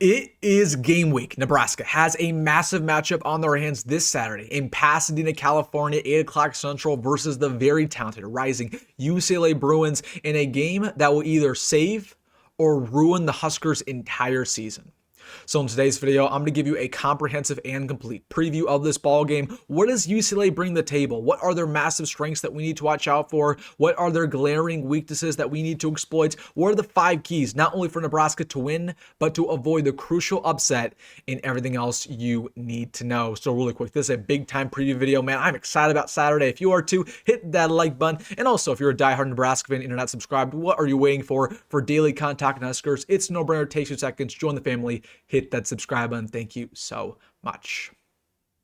It is game week. Nebraska has a massive matchup on their hands this Saturday in Pasadena, California, 8 o'clock Central versus the very talented rising UCLA Bruins in a game that will either save or ruin the Huskers' entire season. So in today's video, I'm going to give you a comprehensive and complete preview of this ball game. What does UCLA bring to the table? What are their massive strengths that we need to watch out for? What are their glaring weaknesses that we need to exploit? What are the 5 keys, not only for Nebraska to win, but to avoid the crucial upset and everything else you need to know? So really quick, this is a big time preview video, man. I'm excited about Saturday. If you are too, hit that like button. And also, if you're a diehard Nebraska fan and you're not subscribed, what are you waiting for daily contact and Huskers? It's no brainer. Takes 2 seconds. Join the family. Hit that subscribe button. Thank you so much.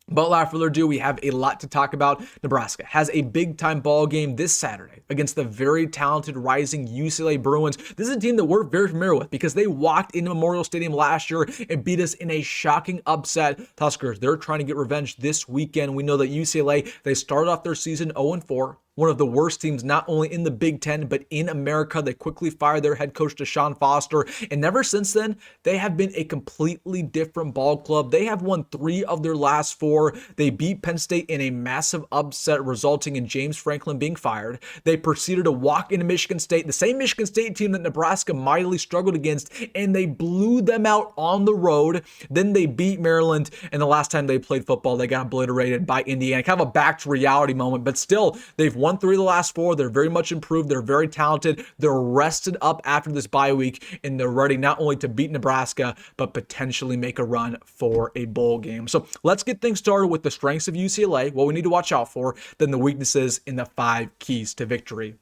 But without further ado, we have a lot to talk about. Nebraska has a big-time ball game this Saturday against the very talented rising UCLA Bruins. This is a team that we're very familiar with because they walked into Memorial Stadium last year and beat us in a shocking upset. Huskers, they're trying to get revenge this weekend. We know that UCLA, they started off their season 0-4. One of the worst teams, not only in the Big Ten, but in America. They quickly fired their head coach, Deshaun Foster. And ever since then, they have been a completely different ball club. They have won 3 of their last 4. They beat Penn State in a massive upset, resulting in James Franklin being fired. They proceeded to walk into Michigan State, the same Michigan State team that Nebraska mightily struggled against, and they blew them out on the road. Then they beat Maryland, and the last time they played football, they got obliterated by Indiana. Kind of a back to reality moment, but still, they've won 3 of the last 4. They're very much improved. They're very talented. They're rested up after this bye week, and they're ready not only to beat Nebraska, but potentially make a run for a bowl game. So let's get things started with the strengths of UCLA, what we need to watch out for, then the weaknesses and the 5 keys to victory.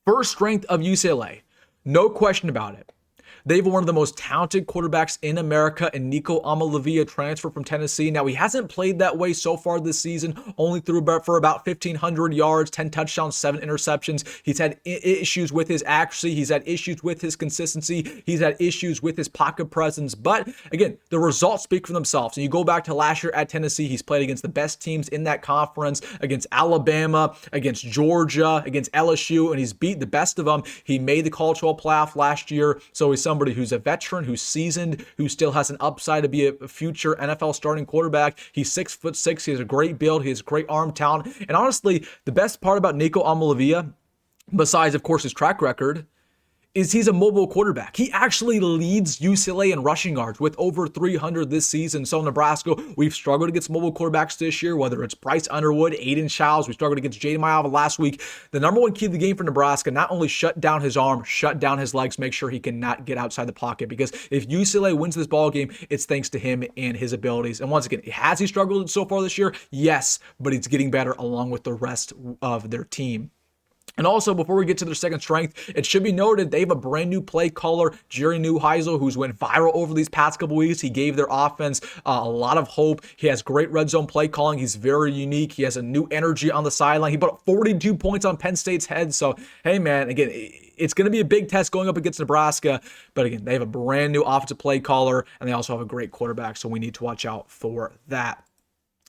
First strength of UCLA, no question about it. They have one of the most talented quarterbacks in America, and Nico Amalavia transferred from Tennessee. Now, he hasn't played that way so far this season, only threw for about 1,500 yards, 10 touchdowns, 7 interceptions. He's had issues with his accuracy. He's had issues with his consistency. He's had issues with his pocket presence. But again, the results speak for themselves. And you go back to last year at Tennessee, he's played against the best teams in that conference, against Alabama, against Georgia, against LSU, and he's beat the best of them. He made the college football playoff last year, so he's somebody who's a veteran, who's seasoned, who still has an upside to be a future NFL starting quarterback. He's 6'6". He has a great build. He has great arm talent. And honestly, the best part about Nico Amalavia, besides, of course, his track record, is he's a mobile quarterback. He actually leads UCLA in rushing yards with over 300 this season. So Nebraska, we've struggled against mobile quarterbacks this year, whether it's Bryce Underwood, Aiden Childs. We struggled against Jaden Mayava last week. The number one key to the game for Nebraska, not only shut down his arm, shut down his legs, make sure he cannot get outside the pocket. Because if UCLA wins this ball game, it's thanks to him and his abilities. And once again, has he struggled so far this year? Yes, but he's getting better along with the rest of their team. And also, before we get to their second strength, it should be noted they have a brand new play caller, Jerry Neuheisel, who's went viral over these past couple weeks. He gave their offense a lot of hope. He has great red zone play calling. He's very unique. He has a new energy on the sideline. He put up 42 points on Penn State's head. So, hey, man, again, it's going to be a big test going up against Nebraska. But again, they have a brand new offensive play caller, and they also have a great quarterback. So we need to watch out for that.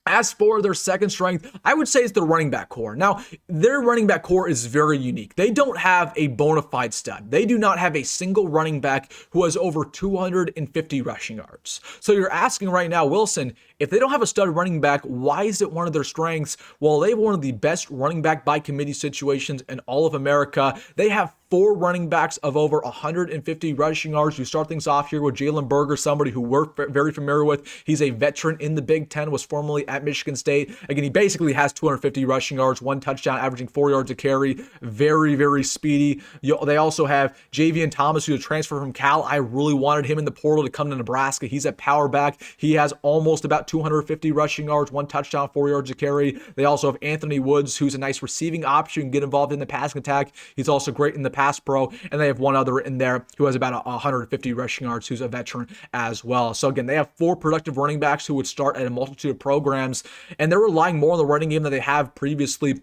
As for their second strength, I would say it's the running back core. Now, their running back core is very unique. They don't have a bona fide stud. They do not have a single running back who has over 250 rushing yards. So you're asking right now, Wilson, if they don't have a stud running back, why is it one of their strengths? Well, they have one of the best running back by committee situations in all of America. They have 4 running backs of over 150 rushing yards. You start things off here with Jalen Berger, somebody who we're very familiar with. He's a veteran in the Big Ten, was formerly at Michigan State. Again, he basically has 250 rushing yards, 1 touchdown, averaging 4 yards a carry. Very, very speedy. They also have Javian Thomas, who's a transfer from Cal. I really wanted him in the portal to come to Nebraska. He's a power back. He has almost about 250 rushing yards, 1 touchdown, 4 yards a carry. They also have Anthony Woods, who's a nice receiving option, can get involved in the passing attack. He's also great in the pass pro, and they have one other in there who has about 150 rushing yards, who's a veteran as well. So again, they have 4 productive running backs who would start at a multitude of programs, and they're relying more on the running game than they have previously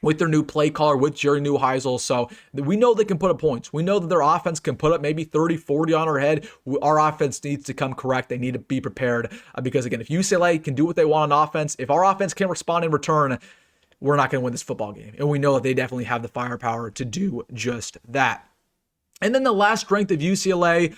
with their new play caller, with Jerry Neuheisel. So we know they can put up points. We know that their offense can put up maybe 30, 40 on our head. Our offense needs to come correct. They need to be prepared because, again, if UCLA can do what they want on offense, if our offense can't respond in return, we're not going to win this football game. And we know that they definitely have the firepower to do just that. And then the last strength of UCLA,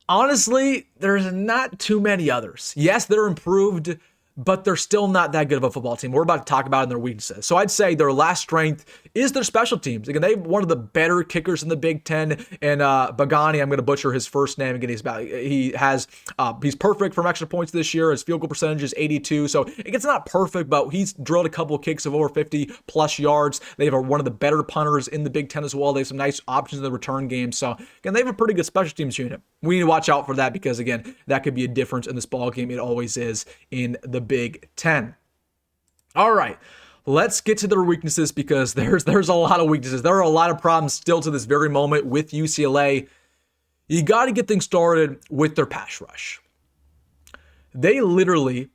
Honestly, there's not too many others. Yes, they're improved, but they're still not that good of a football team. We're about to talk about in their weaknesses. So I'd say their last strength is their special teams. Again, they have one of the better kickers in the Big Ten, and Bagani, I'm going to butcher his first name. Again, he's perfect from extra points this year. His field goal percentage is 82, so it's not perfect, but he's drilled a couple of kicks of over 50 plus yards. They have one of the better punters in the Big Ten as well. They have some nice options in the return game. So again, they have a pretty good special teams unit. We need to watch out for that because again, that could be a difference in this ball game. It always is in the Big Ten. All right, let's get to their weaknesses because there's a lot of weaknesses. There are a lot of problems still to this very moment with UCLA. You got to get things started with their pass rush. They literally,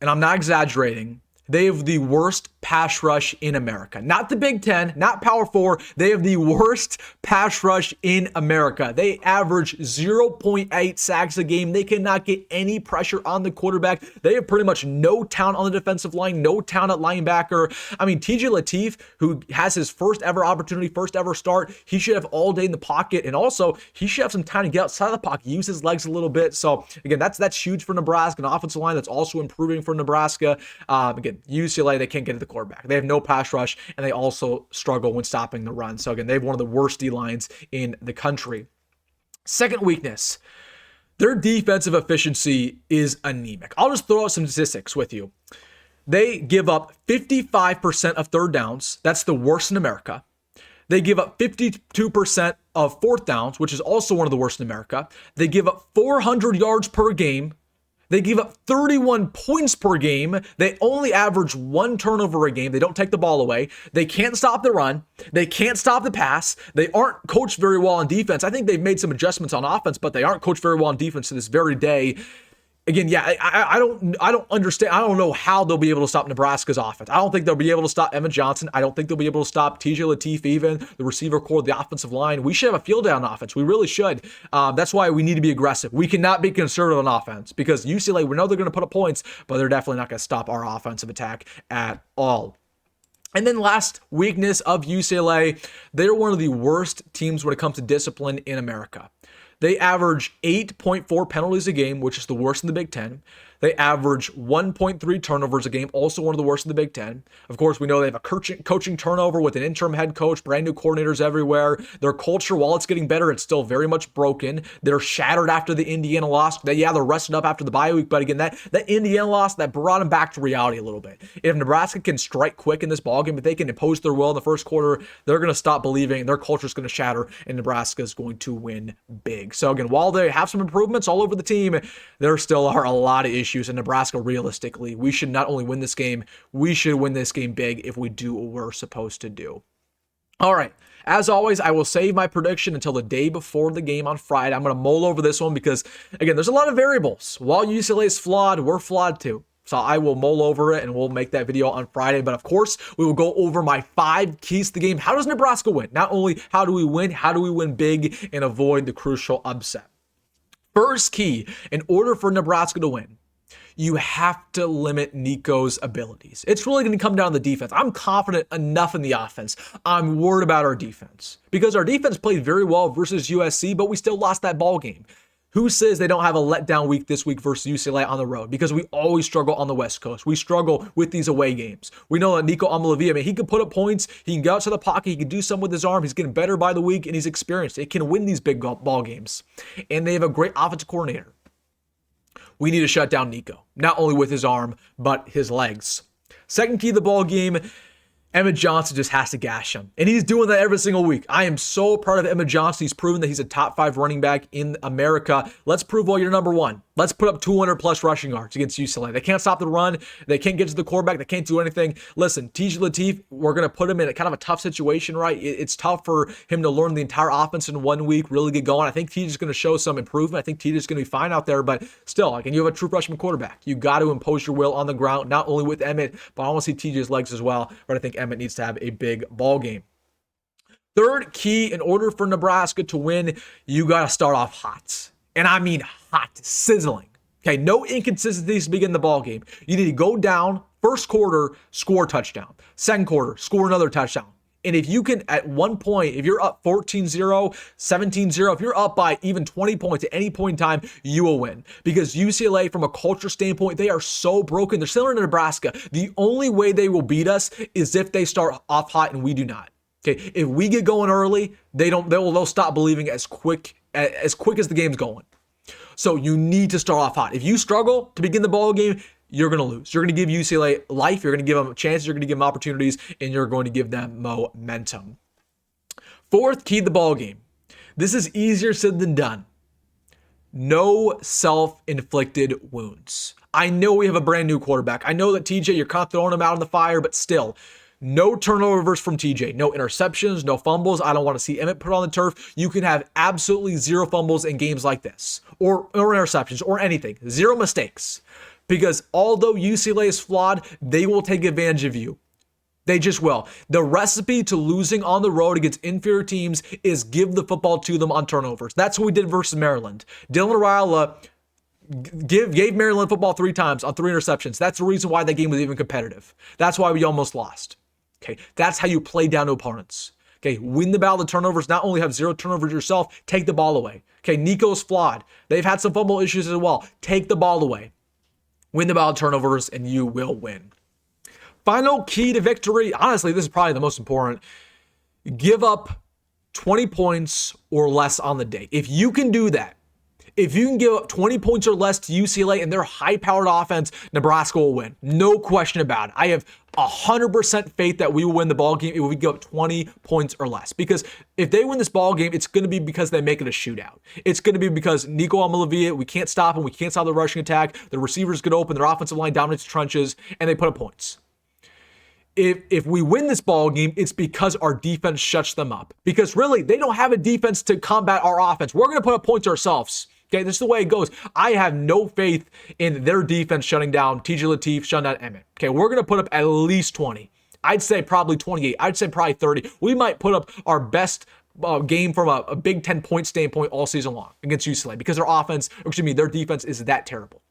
and I'm not exaggerating, they have the worst pass rush in America. Not the Big Ten, not Power 4. They have the worst pass rush in America. They average 0.8 sacks a game. They cannot get any pressure on the quarterback. They have pretty much no talent on the defensive line, no talent at linebacker. I mean, TJ Lateef, who has his first ever opportunity, first ever start, he should have all day in the pocket. And also, he should have some time to get outside of the pocket, use his legs a little bit. So, again, that's huge for Nebraska. An offensive line that's also improving for Nebraska. Again, UCLA, they can't get to the quarterback. They have no pass rush, and they also struggle when stopping the run. So again, they have one of the worst D-lines in the country. Second weakness, their defensive efficiency is anemic. I'll just throw out some statistics with you. They give up 55% of third downs. That's the worst in America. They give up 52% of fourth downs, which is also one of the worst in America. They give up 400 yards per game. They give up 31 points per game. They only average one turnover a game. They don't take the ball away. They can't stop the run. They can't stop the pass. They aren't coached very well on defense. I think they've made some adjustments on offense, but they aren't coached very well on defense to this very day. Again, yeah, I don't understand. I don't know how they'll be able to stop Nebraska's offense. I don't think they'll be able to stop Emmett Johnson. I don't think they'll be able to stop TJ Lateef, even the receiver core, the offensive line. We should have a field down offense. We really should. That's why we need to be aggressive. We cannot be conservative on offense because UCLA, we know they're going to put up points, but they're definitely not going to stop our offensive attack at all. And then last weakness of UCLA, they're one of the worst teams when it comes to discipline in America. They average 8.4 penalties a game, which is the worst in the Big Ten. They average 1.3 turnovers a game, also one of the worst in the Big Ten. Of course, we know they have a coaching turnover with an interim head coach, brand new coordinators everywhere. Their culture, while it's getting better, it's still very much broken. They're shattered after the Indiana loss. They're rested up after the bye week, but again, that Indiana loss, that brought them back to reality a little bit. If Nebraska can strike quick in this ballgame, if they can impose their will in the first quarter, they're going to stop believing. Their culture is going to shatter, and Nebraska is going to win big. So again, while they have some improvements all over the team, there still are a lot of issues. And Nebraska, realistically, we should not only win this game, we should win this game big if we do what we're supposed to do. All right. As always, I will save my prediction until the day before the game on Friday. I'm going to mull over this one because, again, there's a lot of variables. While UCLA is flawed, we're flawed too. So I will mull over it and we'll make that video on Friday. But of course, we will go over my 5 keys to the game. How does Nebraska win? Not only how do we win big and avoid the crucial upset? First key, in order for Nebraska to win, you have to limit Nico's abilities. It's really going to come down to the defense. I'm confident enough in the offense. I'm worried about our defense because our defense played very well versus USC, but we still lost that ball game. Who says they don't have a letdown week this week versus UCLA on the road? Because we always struggle on the West Coast. We struggle with these away games. We know that Nico Amalavi, he can put up points. He can go out to the pocket. He can do something with his arm. He's getting better by the week, and he's experienced. He can win these big ball games. And they have a great offensive coordinator. We need to shut down Nico, not only with his arm, but his legs. Second key of the ball game, Emmett Johnson just has to gash him. And he's doing that every single week. I am so proud of Emmett Johnson. He's proven that he's a top 5 running back in America. Let's prove why you're number 1. Let's put up 200 plus rushing yards against UCLA. They can't stop the run. They can't get to the quarterback. They can't do anything. Listen, TJ Lateef, we're going to put him in a kind of a tough situation, right? It's tough for him to learn the entire offense in 1 week, really get going. I think TJ's going to show some improvement. I think TJ's going to be fine out there, but still, like, and you have a true freshman quarterback. You got to impose your will on the ground, not only with Emmett, but I want to see TJ's legs as well. But I think Emmett needs to have a big ball game. Third key, in order for Nebraska to win, you got to start off hot. And I mean hot, sizzling. Okay, no inconsistencies to begin the ball game. You need to go down, first quarter, score a touchdown. Second quarter, score another touchdown. And if you can, at one point, if you're up 14-0, 17-0, if you're up by even 20 points at any point in time, you will win. Because UCLA, from a culture standpoint, they are so broken. They're similar to Nebraska. The only way they will beat us is if they start off hot and we do not. Okay, if we get going early, they'll stop believing as quick as the game's going. So you need to start off hot. If you struggle to begin the ball game, you're going to lose. You're going to give UCLA life. You're going to give them chances. You're going to give them opportunities, and you're going to give them momentum. Fourth, key to the ball game. This is easier said than done. No self-inflicted wounds. I know we have a brand new quarterback. I know that TJ, you're kind of throwing him out in the fire, but still, no turnovers from TJ, no interceptions, no fumbles. I don't want to see Emmett put on the turf. You can have absolutely zero fumbles in games like this, or interceptions, or anything. Zero mistakes. Because although UCLA is flawed, they will take advantage of you. They just will. The recipe to losing on the road against inferior teams is give the football to them on turnovers. That's what we did versus Maryland. Dylan Raiola gave Maryland football 3 times on 3 interceptions. That's the reason why that game was even competitive. That's why we almost lost. Okay, that's how you play down to opponents. Okay, win the battle of turnovers. Not only have 0 turnovers yourself, take the ball away. Okay, Nico's flawed. They've had some fumble issues as well. Take the ball away. Win the battle of turnovers, and you will win. Final key to victory. Honestly, this is probably the most important. Give up 20 points or less on the day. If you can do that, if you can give up 20 points or less to UCLA and their high-powered offense, Nebraska will win. No question about it. I have 100% faith that we will win the ball game if we give up 20 points or less. Because if they win this ball game, it's going to be because they make it a shootout. It's going to be because Nico Amalavia, we can't stop him. We can't stop the rushing attack. The receivers get open. Their offensive line dominates the trenches, and they put up points. If we win this ball game, it's because our defense shuts them up. Because really, they don't have a defense to combat our offense. We're going to put up points ourselves. Okay, this is the way it goes. I have no faith in their defense shutting down TJ Lateef, shutting down Emmett. Okay, we're going to put up at least 20. I'd say probably 28. I'd say probably 30. We might put up our best game from a Big Ten point standpoint all season long against UCLA because their defense is that terrible.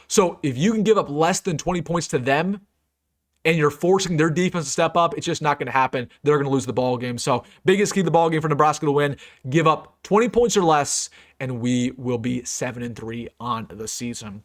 So if you can give up less than 20 points to them, and you're forcing their defense to step up, it's just not going to happen. They're going to lose the ball game. So biggest key to the ball game for Nebraska to win, give up 20 points or less, and we will be 7-3 on the season.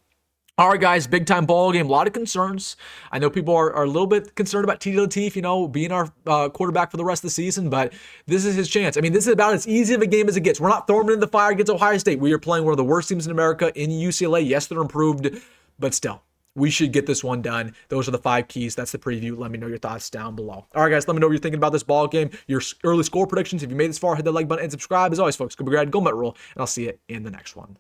All right, guys, big time ball game. A lot of concerns. I know people are a little bit concerned about TJ Lateef, being our quarterback for the rest of the season, but this is his chance. I mean, this is about as easy of a game as it gets. We're not throwing it in the fire against Ohio State. We are playing one of the worst teams in America in UCLA. Yes, they're improved, but still. We should get this one done. Those are the 5 keys. That's the preview. Let me know your thoughts down below. All right, guys, let me know what you're thinking about this ball game, your early score predictions. If you made this far, hit that like button and subscribe. As always, folks, go be great, go Met Rule, and I'll see you in the next one.